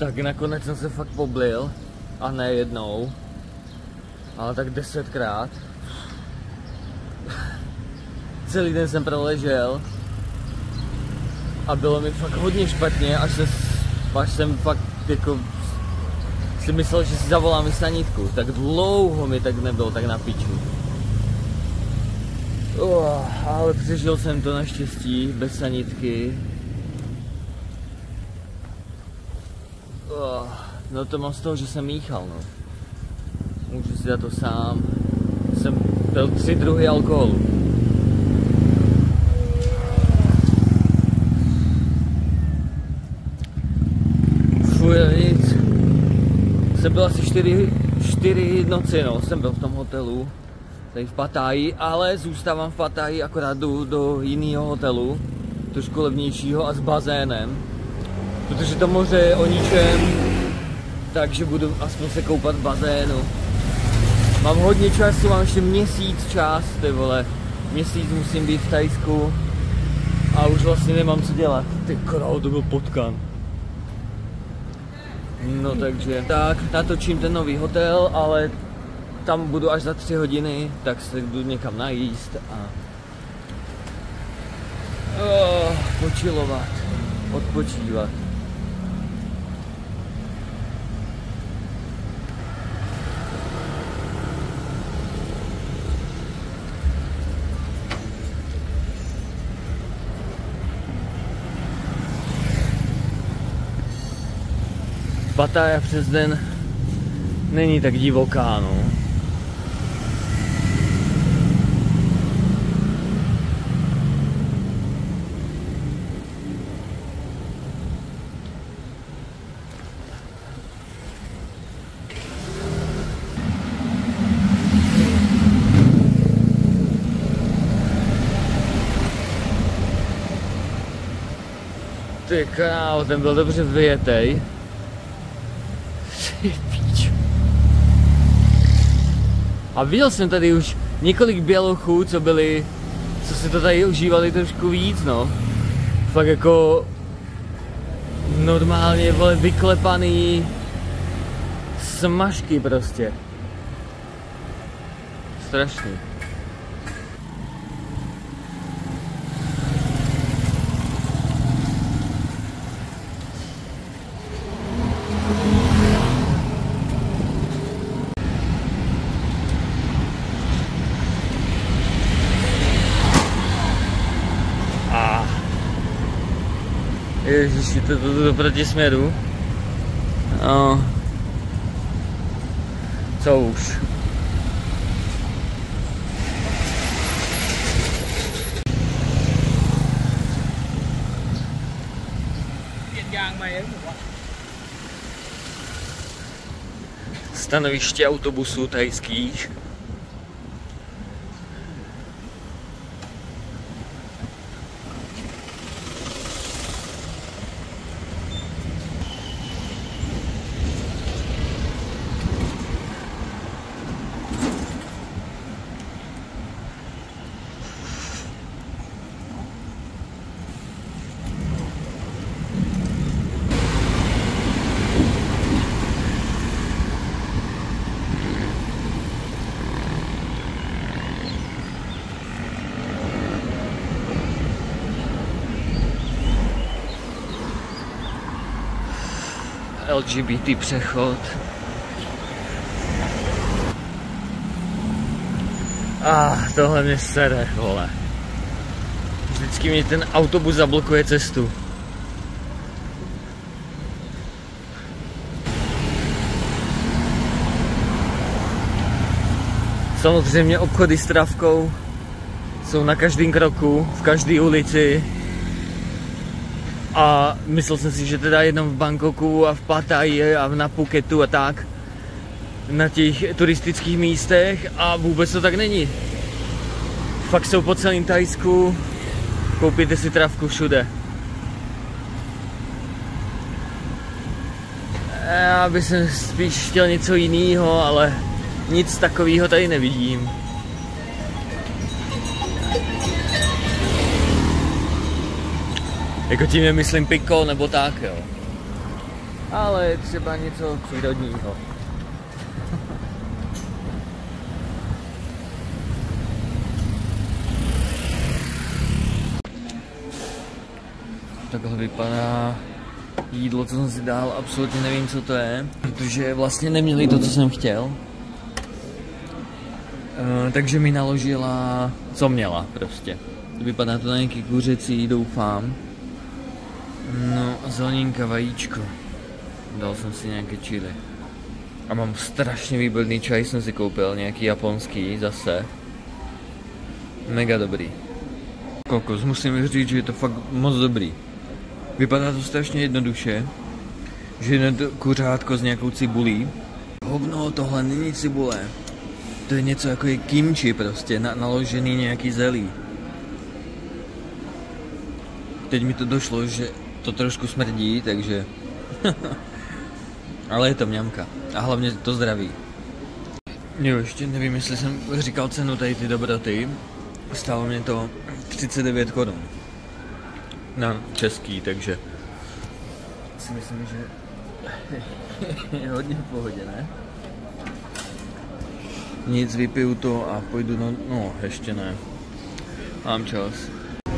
Tak nakonec jsem se fakt poblil. A ne jednou. Ale tak 10krát. Celý den jsem proležel. A bylo mi fakt hodně špatně, až jsem fakt jako si myslel, že si zavolám i sanitku. Tak dlouho mi tak nebylo tak na piču. Ale přežil jsem to naštěstí, bez sanitky. No to mám z toho, že jsem míchal, no. Můžu si dát to sám. Jsem pil 3 druhy alkoholu. Nic. Jsem byl asi 4 noci, no. Jsem byl v tom hotelu, tady v Pattaji, ale zůstávám v Pattaji, akorát jdu do jiného hotelu, trošku levnějšího a s bazénem. Protože to moře je o ničem, takže budu aspoň se koupat v bazénu. Mám hodně času, mám ještě měsíc čas, ty vole. Měsíc musím být v Thajsku a už vlastně nemám co dělat. Ty král, to byl potkan. No takže, tak natočím ten nový hotel, ale tam budu až za 3 hodiny, tak se jdu někam najíst a počilovat, odpočívat. Pattaya přes den není tak divoká, no. Ty král, ten byl dobře vyjetej. A viděl jsem tady už několik bělochů, co si to tady užívali trošku víc, no. Fakt jako normálně, vole, vyklepaný smažky prostě. Strašný. Ježiši, to jdu proti směru. No. Co už? Stanoviště autobusů thajských. LGBT přechod. Tohle mě sere, vole. Vždycky mi ten autobus zablokuje cestu. Samozřejmě obchody s trávkou jsou na každém kroku, v každé ulici. A myslel jsem si, že teda jenom v Bangkoku a v Pattaji a na Phuketu a tak, na těch turistických místech, a vůbec to tak není. Fakt jsou po celém Thajsku, koupíte si trávku všude. Já bych spíš chtěl něco jiného, ale nic takového tady nevidím. Jako tím nemyslím piko nebo tak, jo. ale třeba něco přírodního. Takhle vypadá jídlo, co jsem si dal, absolutně nevím, co to je, protože vlastně neměli to, co jsem chtěl. Takže mi naložila, co měla prostě. Vypadá to na nějaký kuřecí, doufám. No, zeleninka, vajíčko. Dal jsem si nějaké chili. A mám strašně výborný čaj, jsem si koupil, nějaký japonský zase. Mega dobrý. Kokos, musím říct, že je to fakt moc dobrý. Vypadá to strašně jednoduše, že je to kuřátko s nějakou cibulí. Hovno, tohle není cibule. To je něco jako je kimchi prostě, naložený nějaký zelí. Teď mi to došlo, že to trošku smrdí, takže... Ale je to mňamka. A hlavně to zdraví. Jo, ještě nevím, jestli jsem říkal cenu tady ty dobroty. Stálo mě to 39 korun. Na český, takže si myslím, že je hodně v pohodě, ne? Nic, vypiju to a půjdu no ještě ne. Mám čas.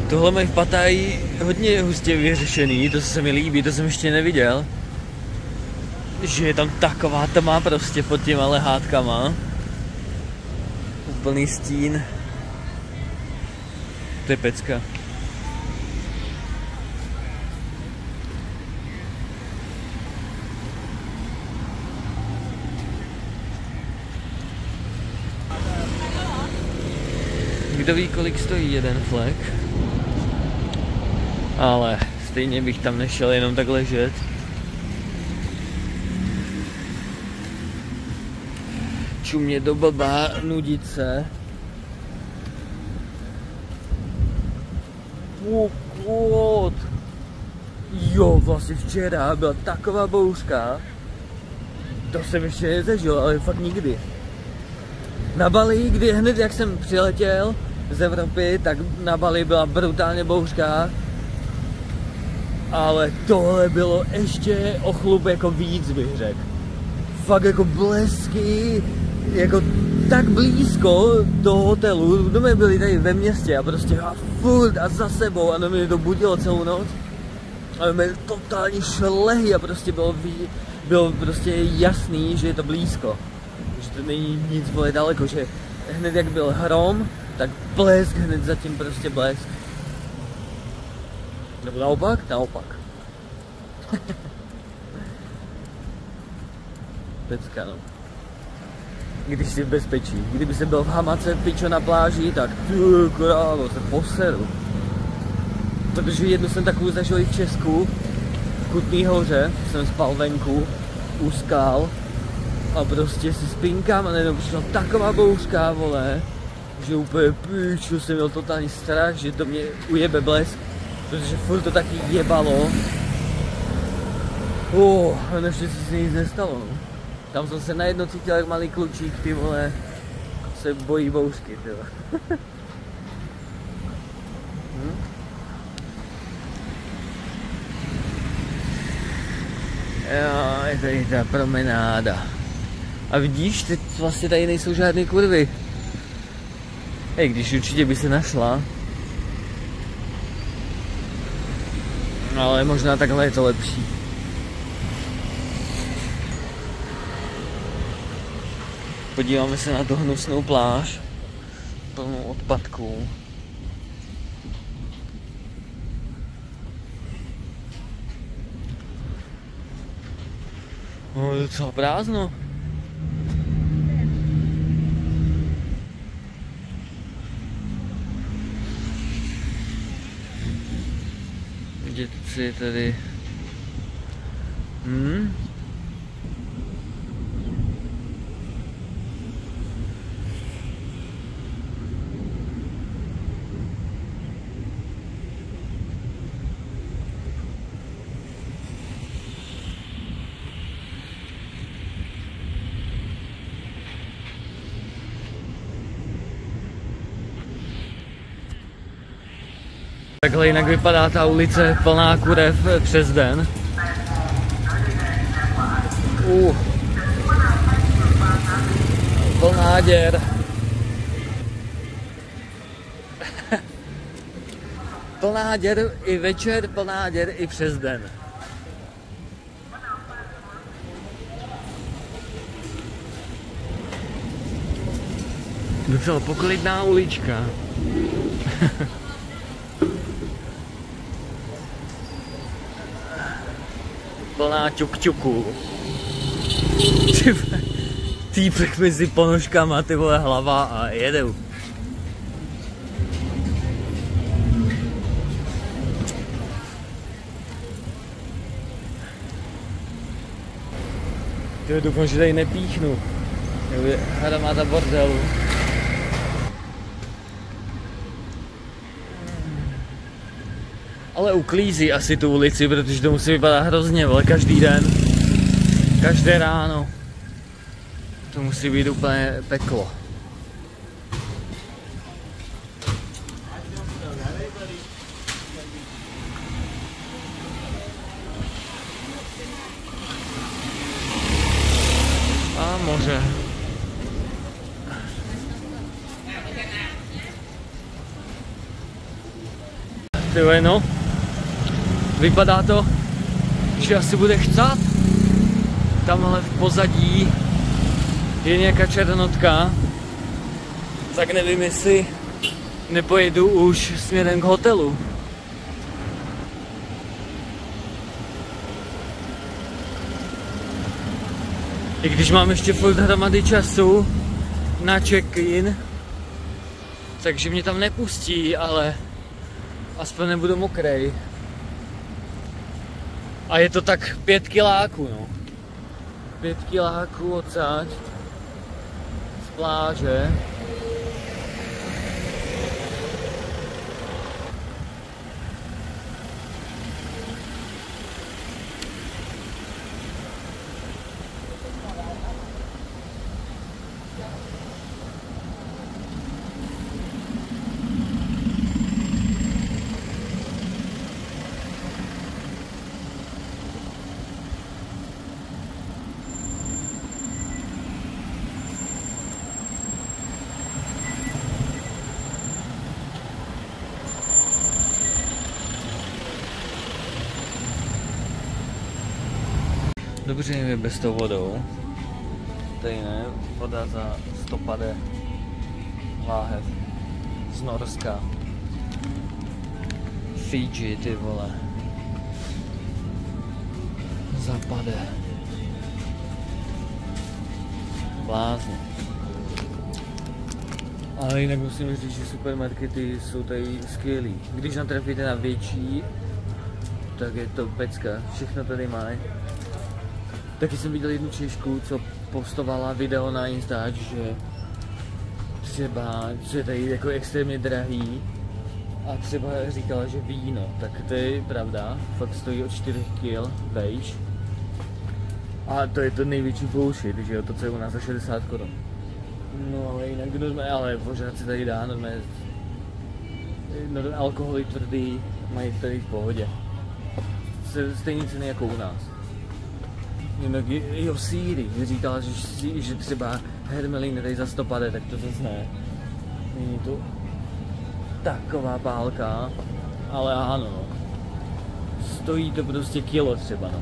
Tohle mají v Pattaji hodně hustě vyřešený, to se mi líbí, to jsem ještě neviděl. Že je tam taková tma prostě pod těma lehátkama. Úplný stín. To je pecka. Kdo ví, kolik stojí jeden flek, ale stejně bych tam nešel jenom tak ležet. Čumě do blbá, nudit se. Jo, vlastně včera byla taková bouřka. To jsem ještě nezažil, ale fakt nikdy. Na Bali, kdy hned jak jsem přiletěl z Evropy, tak na Bali byla brutálně bouřka. Ale tohle bylo ještě o chlup jako víc, bych řekl. Fakt jako blesky, jako tak blízko do hotelu, my byli tady ve městě a prostě a furt a za sebou a mě to budilo celou noc. A mě totální šlehy a prostě bylo prostě jasný, že je to blízko. Že to není nic vole daleko, že hned jak byl hrom, tak blesk, hned zatím prostě blesk. Nebo naopak? Naopak. Pecka, no. Když jsi v bezpečí. Kdyby se byl v hamace pičo na pláži, tak ty krávo, se poseru. Protože jednu jsem takovou zažil i v Česku, v Kutný Hoře, jsem spal venku, u skal a prostě si spinkám a najednou přišla taková bouřka, vole, že úplně pičo, jsem měl totální strach, že to mě ujebe blesk, protože furt to taky jebalo. A naštěstí se nic nestalo, no. Tam jsem se najednou cítil jak malý klučík, ty vole, se bojí bouřky, ty vole. Jo, je tady ta promenáda. A vidíš, teď vlastně tady nejsou žádné kurvy. Hej, když určitě by se našla. Ale možná takhle je to lepší. Podíváme se na tu hnusnou pláž, plnou odpadků. No, je docela prázdno. Dětci tady. Takhle jinak vypadá ta ulice plná kurev přes den. Plná děr. Plná děr i večer, plná děr i přes den. Docela poklidná ulička. Plná ťuk-ťuků. Týpek mezi ponožkama, ty vole, hlava a jedou. Tyjo, doufám, že tady nepíchnu. Hromada bordelu. Ale uklízí asi tu ulici, protože to musí vypadat hrozně, ale každý den, každé ráno. To musí být úplně peklo. A moře. Tyhle no, vypadá to, že asi bude chcát. Tamhle v pozadí je nějaká černotka, tak nevím, jestli nepojedu už směrem k hotelu. I když mám ještě furt hromady času na check-in, takže mě tam nepustí, ale aspoň nebudu mokrej. A je to tak 5 kiláků, no. 5 kiláků odsaď z pláže. Dobře je bez tou vodou. Tady ne, voda za 150 láhev z Norska. Fiji, ty vole. Zapade. Blázně. Ale jinak musím říct, že supermarkety jsou tady skvělý. Když natrefíte na větší, tak je to pecka. Všechno tady mají. Taky jsem viděl jednu Češku, co postovala video na Instač, že třeba, co je tady jako extrémně drahý a třeba říkala, že víno, tak to je pravda, fakt stojí od 4 kg vejš a to je to největší bullshit, že jo, to co je u nás za 60 korun. No ale jinak ale pořád se tady dá normálně, alkoholy tvrdý mají tady v pohodě, stejný ceny jako u nás. Jinak jo, síry, říkala, že třeba hermelín tady za 150, tak to zase ne. Není to taková pálka, ale ano, no. Stojí to prostě kilo třeba, no.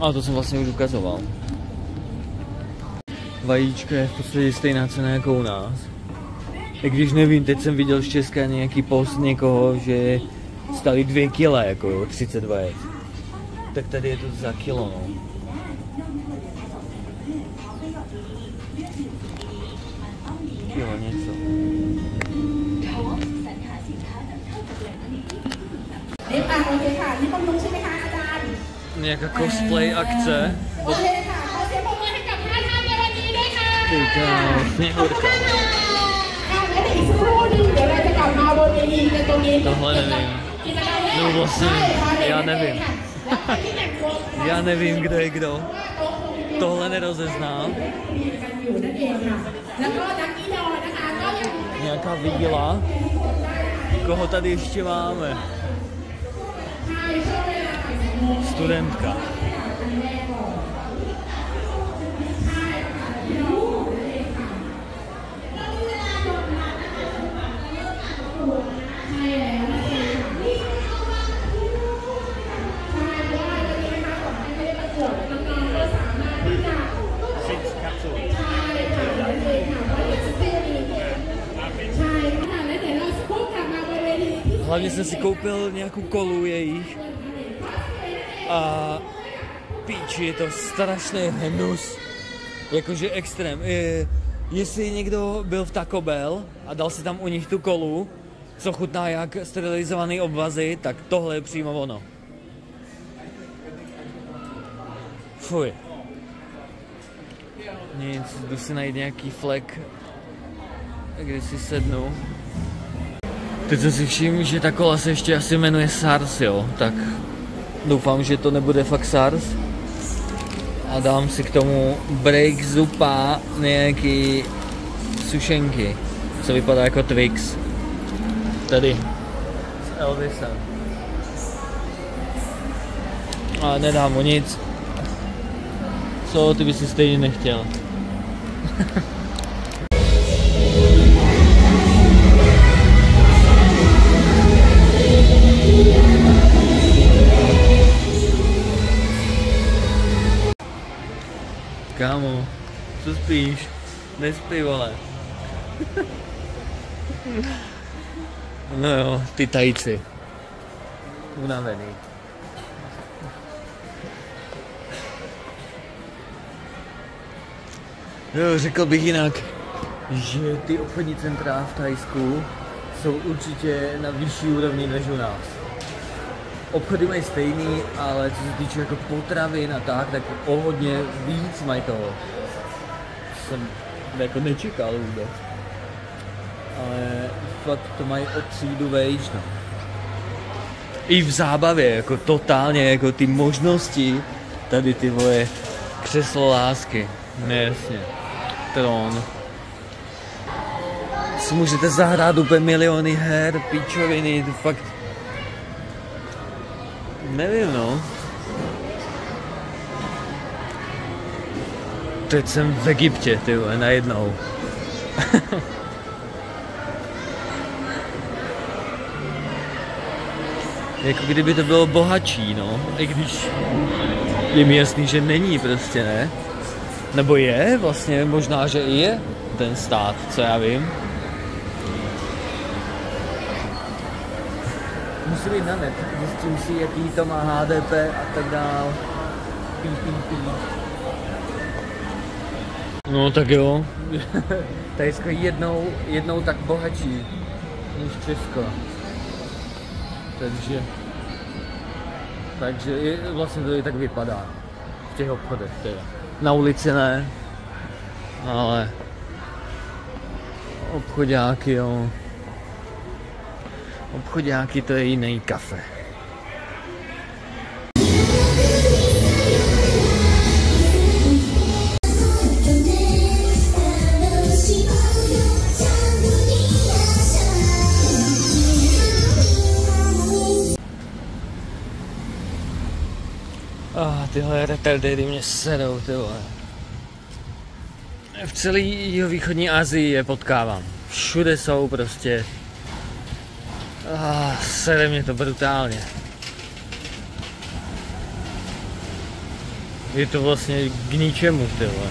A to jsem vlastně už ukazoval. Vajíčko je v podstatě stejná cena jako u nás. I když nevím, teď jsem viděl z Česka nějaký post někoho, že stali 2 kila, jako jo, 32 je. Tak tady je to za kilo, no. Kilo něco. Nějaká cosplay akce. Sněhurka. Tohle nevím. No vlastně, já nevím. Já nevím, kdo je kdo. Tohle nerozeznám. Nějaká víla. Koho tady ještě máme? studentka. Hlavně jsem si koupil nějakou kolu jejich a píči, je to strašný hnus, jakože extrém. Jestli někdo byl v Taco Bell a dal si tam u nich tu kolu, co chutná jak sterilizovaný obvazy, tak tohle je přímo ono. Fuj. Nic, jdu si najít nějaký flek, kde si sednu. Teď jsem si všiml, že ta kola se ještě asi jmenuje SARS, jo, tak doufám, že to nebude fakt SARS. A dám si k tomu Break Zupa nějaký sušenky, co vypadá jako Twix. Tady, s Elvisem. A nedám mu nic. Co, ty bys si stejně nechtěl. Kámo, co spíš? Nespí, vole. No jo, ty tajíci. Unavený. Jo, řekl bych jinak, že ty obchodní centra v Thajsku jsou určitě na vyšší úrovni než u nás. Obchody mají stejný, ale co se týče jako potravin a tak o hodně víc mají toho. Jsem jako nečekal vůbec. Ale fakt to mají o třídu vejš, no. I v zábavě, jako totálně, jako ty možnosti, tady ty vole křeslo lásky, ne jasně, trón. Si můžete zahrát úplně miliony her, píčoviny, to fakt... Nevím, no. Teď jsem v Egyptě, ty vole, najednou. Jako kdyby to bylo bohatší, no. I když je mi jasný, že není prostě, ne? Nebo je vlastně, možná, že i je ten stát, co já vím. Musím jít na net, zjistím si, jaký to má HDP a tak dál. No tak jo. Thajsko jednou tak bohatší než Česko. Takže vlastně to i tak vypadá v těch obchodech teda. Na ulici ne, ale obchodáky jo. Obchodáky to je jiný kafe. Tyhle retardedy mě serou, ty vole. V celé jihovýchodní Asii je potkávám. Všude jsou prostě. Sere mě to brutálně. Je to vlastně k ničemu, ty vole.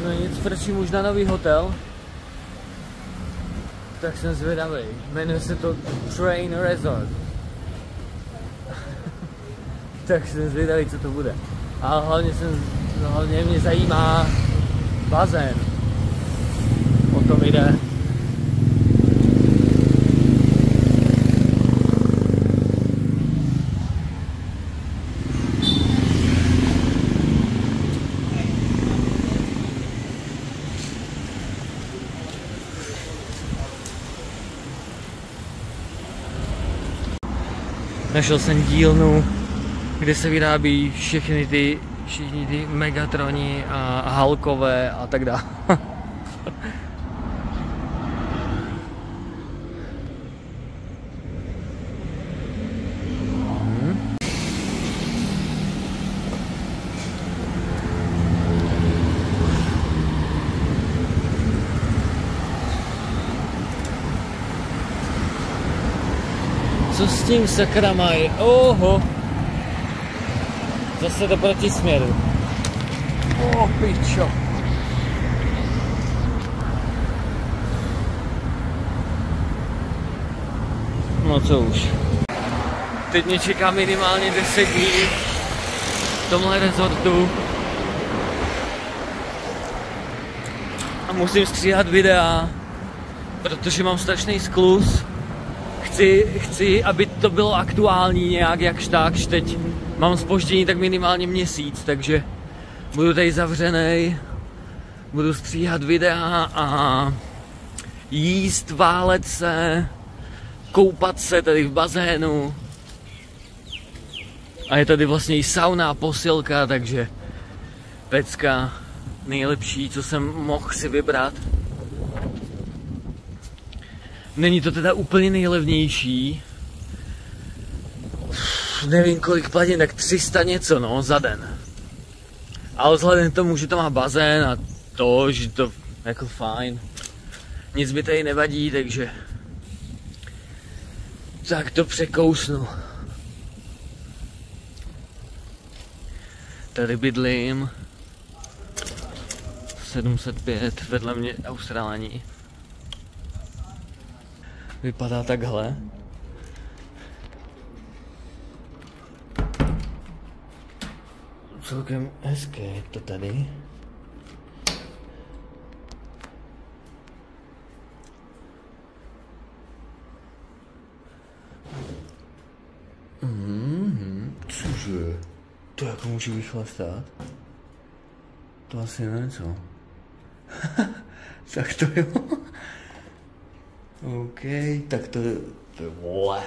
No nic, frčím už na nový hotel. Tak jsem zvědavý. Jmenuje se to Train Resort. Tak jsem zvědavý, co to bude. A hlavně mě zajímá bazén. O tom jde. Našel jsem dílnu, kde se vyrábí všichni ty Megatroni a Hulkové a tak dále. Co s tím sakra mají? Oho! Zase do protisměru. Oh, pičo. No co už. Teď mě čeká minimálně 10 dní v tomhle rezortu. A musím stříhat videa, protože mám strašný skluz. Chci, aby to bylo aktuální nějak jakž takž. Teď mám zpoždění tak minimálně měsíc, takže budu tady zavřenej, budu stříhat videa a jíst, válet se, koupat se tady v bazénu. A je tady vlastně i sauna, posilka, takže pecka nejlepší, co jsem mohl si vybrat. Není to teda úplně nejlevnější. Nevím kolik platím, tak 300 něco no, za den. Ale vzhledem k tomu, že to má bazén a to, že to jako fajn. Nic mi tady nevadí, takže tak to překousnu. Tady bydlím 705, vedle mě Austrálani. Vypadá takhle. Celkem hezké to tady. Cože? To jako můžu vychlastat? To asi ne, co? Tak to jo. OK, tak to vole.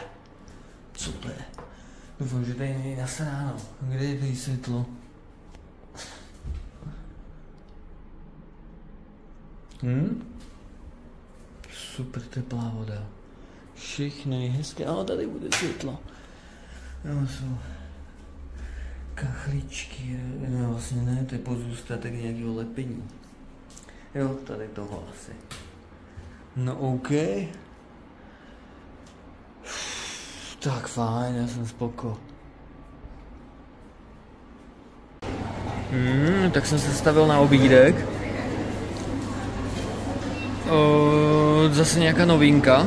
Co to je? Doufám, že tady není nasráno. Kde je tady světlo? Super teplá voda. Všechno je hezké, ale tady bude světlo. No, jsou kachličky, no vlastně ne, to je pozůstatek nějakého lepení. Jo, tady toho asi. No OK. Tak fajn, já jsem spoko. Tak jsem se stavil na obídek. Zase nějaká novinka.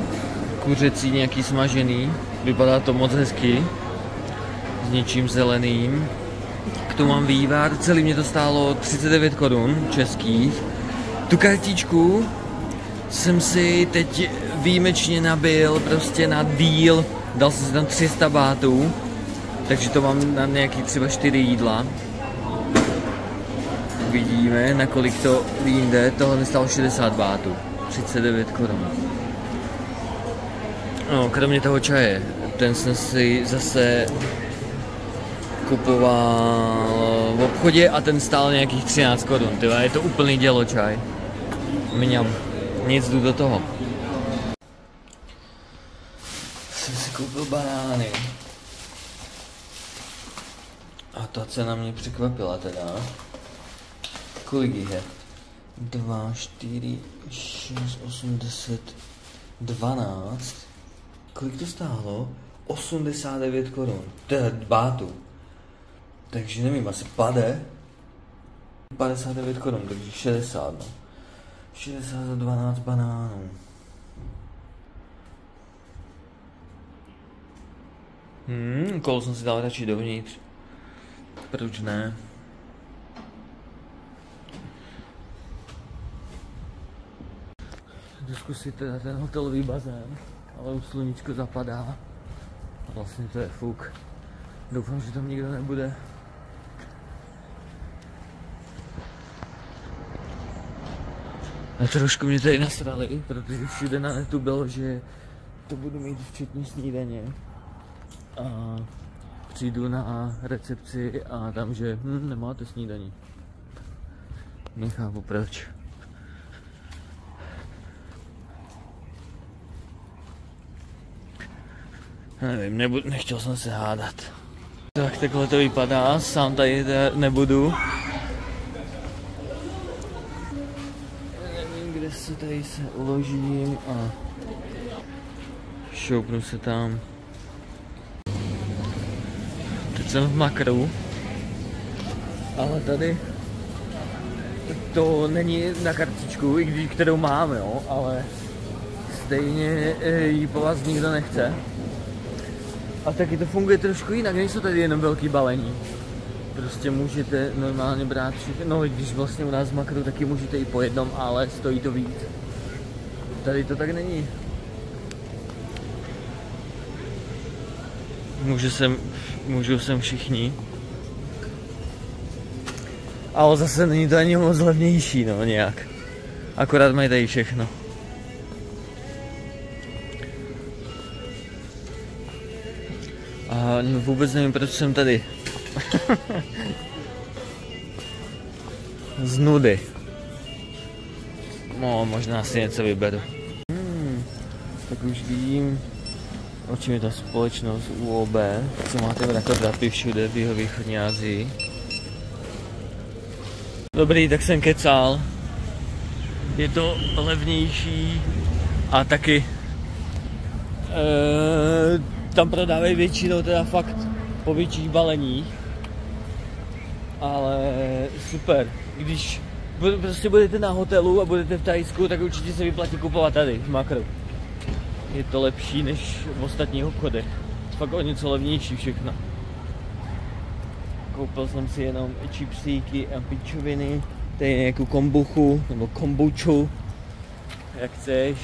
Kuřecí, nějaký smažený. Vypadá to moc hezky. S něčím zeleným. K tomu mám vývar. Celý mě to stálo 39 korun českých. Tu kartičku jsem si teď výjimečně nabil prostě na deal. Dal jsem si tam 300 bátů. Takže to mám na nějaký třeba 4 jídla. Uvidíme, na kolik to vyjde. Tohle mi stalo 60 bátů. 39 korun. No, kromě toho čaje. Ten jsem si zase kupoval v obchodě a ten stál nějakých 13 korun. Je to úplný dělo čaj. Mňam. Nic, jdu do toho. Jsem si koupil banány. A ta cena mě překvapila teda. Kolik jich je? 2, 4, 6, 8, 10, 12. Kolik to stálo? 89 korun. Teda bátů. Takže nevím, asi pade. 59 korun, takže 60 no. 60 za 12 banánů. Kolo jsem si dal radši dovnitř. Proč ne? Jdu zkusit teda ten hotelový bazén, ale už sluníčko zapadá. A vlastně to je fuk. Doufám, že tam nikdo nebude. A trošku mě tady nasrali, protože všude na netu bylo, že to budu mít včetně snídaně. a přijdu na recepci a tam, že nemáte snídaní. Nechápu proč. Nevím, nechtěl jsem se hádat. Tak takhle to vypadá, sám tady nebudu. Nevím, kde se tady se uložím a šoupnu se tam. Teď jsem v Makru, ale tady to není na kartičku, i když kterou mám, jo, ale stejně ji po vás nikdo nechce. A taky to funguje trošku jinak, nejsou tady jenom velký balení. Prostě můžete normálně brát všechno, no když vlastně u nás v Makru taky můžete i po jednom, ale stojí to víc. Tady to tak není. Můžou sem všichni. Ale zase není to ani moc levnější, no nějak. Akorát mají tady všechno. A vůbec nevím, proč jsem tady. Z nudy. No, možná si něco vyberu. Tak už vidím, o čem je ta společnost UOB, co máte mrakodrapy všude v jihovýchodní Asii. Dobrý, tak jsem kecal. Je to levnější a taky tam prodávají většinou teda fakt po větších baleních. Ale super, když prostě budete na hotelu a budete v Thajsku, tak určitě se vyplatí kupovat tady v Makru. Je to lepší než v ostatních obchodech. Fakt o něco levnější všechno. Koupil jsem si jenom čipsíky a pičoviny, tady nějakou kombuchu nebo kombuču, jak chceš.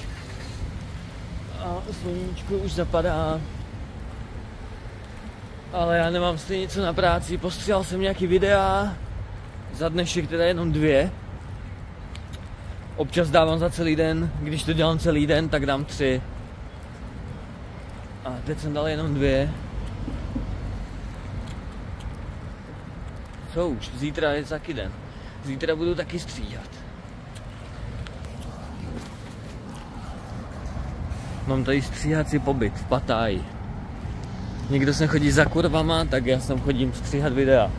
A sluníčko už zapadá. Ale já nemám stejně něco na práci, postříhal jsem nějaký videa, za dnešek teda jenom 2. Občas dávám za celý den, když to dělám celý den, tak dám 3. A teď jsem dal jenom 2. Co už, zítra je taky den. Zítra budu taky stříhat. Mám tady stříhací pobyt v Pattaji. Někdo sem chodí za kurvama, tak já sem chodím stříhat videa.